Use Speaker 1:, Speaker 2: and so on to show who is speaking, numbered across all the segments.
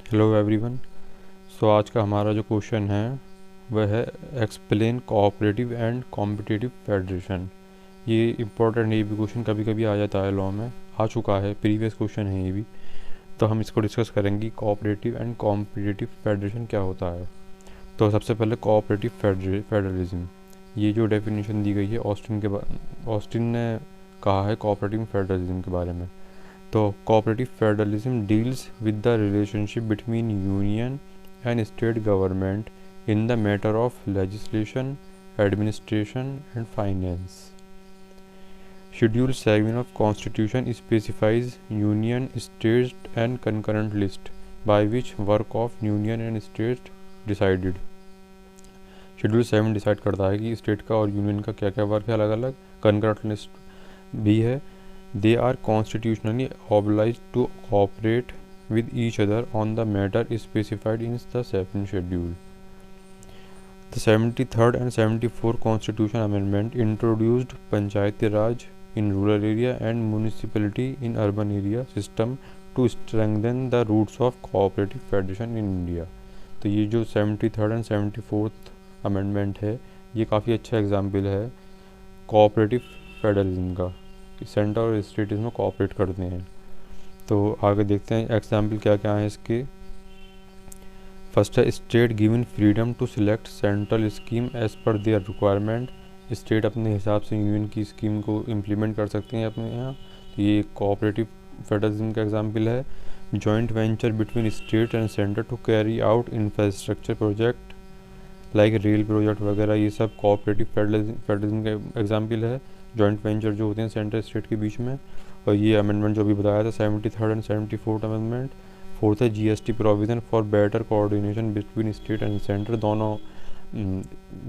Speaker 1: Hello everyone. सो आज का हमारा जो क्वेश्चन है वह है explain cooperative and competitive federation. ये इम्पोर्टेंट है, ये भी क्वेश्चन कभी कभी आ जाता है, लॉ में आ चुका है, प्रीवियस क्वेश्चन है ये भी। तो हम इसको डिस्कस करेंगे कोऑपरेटिव एंड कॉम्पिटिटिव फेडरेशन क्या होता है। तो सबसे पहले कोऑपरेटिव फेडरलिज्म, ये जो डेफिनेशन दी गई है ऑस्टिन ने कहा है कोऑपरेटिव फेडरलिज्म के बारे में। तो cooperative federalism deals with the relationship between union and state government in the matter of legislation, administration and finance. Schedule 7 of Constitution specifies union, state and concurrent list by which work of union and state decided। Schedule 7 decide करता है कि state का और union का क्या क्या work है, अलग अलग कंकरेंट लिस्ट भी है। They are constitutionally obliged to cooperate with each other on the matter specified in the 7th schedule. The 73rd and 74th Constitution Amendment introduced Panchayati Raj in rural area and municipality in urban area system to strengthen the roots of cooperative federation in India। तो ये जो 73rd and 74th amendment है, ये काफ़ी अच्छा example है cooperative federalism का। Centre और स्टेट इसमें कोऑपरेट करते हैं। तो आगे देखते हैं एग्जाम्पल क्या क्या है इसके। फर्स्ट है state given freedom to select central scheme as per their requirement. State अपने हिसाब से यूनियन की स्कीम को इम्प्लीमेंट कर सकते हैं अपने यहाँ। तो ये कोऑपरेटिव फेडरलिज्म का एग्जाम्पल है। Joint venture between state and centre to carry out infrastructure project like rail project वगैरह, ये सब कोऑपरेटिव फेडरलिज्म का एग्जाम्पल है। जॉइंट वेंचर जो होते हैं सेंटर स्टेट के बीच में। और ये अमेंडमेंट जो भी बताया था 73rd and 74th amendment. Fourth है GST provision for better coordination between state and centre, दोनों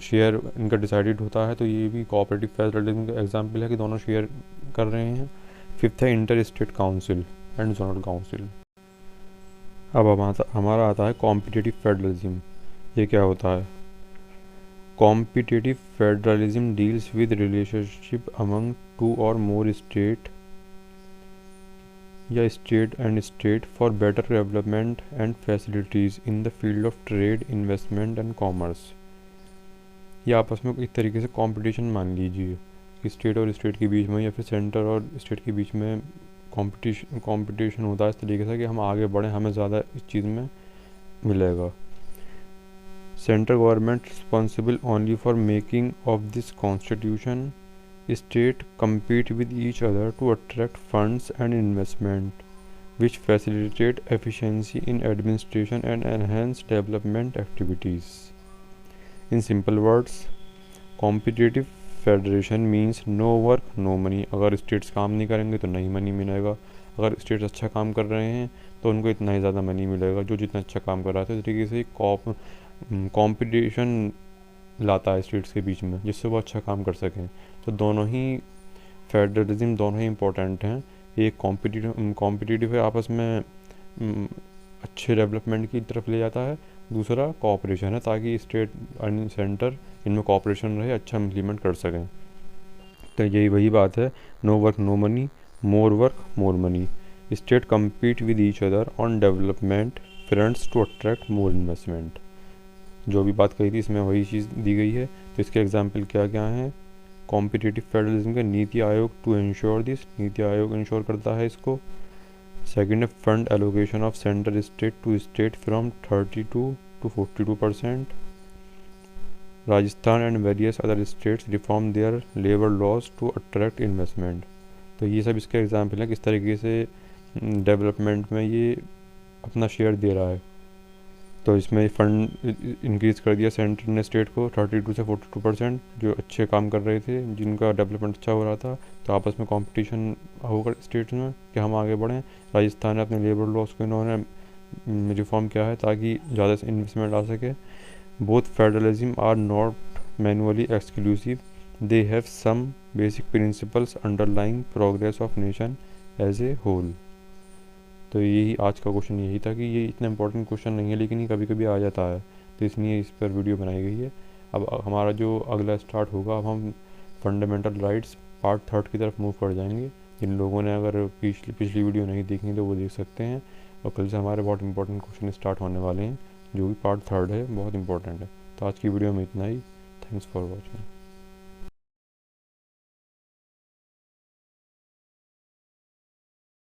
Speaker 1: शेयर इनका डिसाइडेड होता है। तो ये भी कोऑपरेटिव फेडरलिज्म का एग्जाम्पल है कि दोनों शेयर कर रहे हैं। फिफ्थ है inter state council and zonal council. अब हमारा आता है कॉम्पिटिटिव फेडरलिज्म। ये क्या होता है? Competitive federalism deals with relationship among two or more state या state and state for better development and facilities in the field of trade, investment and commerce। ये आपस में एक तरीके से कंपटीशन मान लीजिए कि स्टेट और स्टेट के बीच में या फिर सेंटर और स्टेट के बीच में कंपटीशन होता है इस तरीके से कि हम आगे बढ़ें, हमें ज़्यादा इस चीज़ में मिलेगा। Central government responsible only for making of this constitution. State compete with each other to attract funds and investment, which facilitate efficiency in administration and enhance development activities। In simple words, competitive federation means no work no money। अगर states काम नहीं करेंगे तो नहीं money मिलेगा। अगर states अच्छा काम कर रहे हैं तो उनको इतना ही ज़्यादा मनी मिलेगा जो जितना अच्छा काम कर रहा था। इस तरीके से कंपटीशन लाता है स्टेट्स के बीच में जिससे वो अच्छा काम कर सकें। तो दोनों ही फेडरलिज्म दोनों ही इम्पोर्टेंट हैं। एक कॉम्पिटिटिव है, आपस में अच्छे डेवलपमेंट की तरफ ले जाता है। दूसरा कोऑपरेशन है ताकि स्टेट एंड सेंटर इनमें कोऑपरेशन रहे, अच्छा इम्प्लीमेंट कर सकें। तो यही वही बात है, no work no money, more work more money. State compete with each other on development fronts to attract more investment. जो भी बात कही थी इसमें वही चीज़ दी गई है। तो इसके एग्जाम्पल क्या क्या हैं? कॉम्पिटिटिव फेडरलिज्म का NITI Aayog to ensure this, NITI Aayog ensure करता है इसको। सेकेंड है fund allocation of central state to state from 32 to 42%। Rajasthan and various other states reform their labour laws to attract investment. तो ये सब इसके एग्जाम्पल हैं किस तरीके से डेवलपमेंट में ये अपना शेयर दे रहा है। तो इसमें फ़ंड इंक्रीज़ कर दिया सेंटर ने स्टेट को 32 से 42%, जो अच्छे काम कर रहे थे, जिनका डेवलपमेंट अच्छा हो रहा था। तो आपस में कंपटीशन होगा स्टेट्स में कि हम आगे बढ़ें। राजस्थान ने अपने लेबर लॉस को इन्होंने रिफॉर्म किया है ताकि ज़्यादा से इन्वेस्टमेंट आ सके। Both federalism are not manually exclusive, they have some basic principles underlying progress of nation as a whole. तो यही आज का क्वेश्चन यही था कि ये इतना इंपॉर्टेंट क्वेश्चन नहीं है लेकिन ये कभी कभी आ जाता है, तो इसलिए इस पर वीडियो बनाई गई है। अब हमारा जो अगला स्टार्ट होगा, अब हम फंडामेंटल राइट्स पार्ट 3 की तरफ मूव कर जाएंगे। जिन लोगों ने अगर पिछली वीडियो नहीं देखी तो वो देख सकते हैं। और कल से हमारे बहुत इंपॉर्टेंट क्वेश्चन स्टार्ट होने वाले हैं, जो भी पार्ट 3 है बहुत इंपॉर्टेंट है। तो आज की वीडियो में इतना ही। Thanks for watching.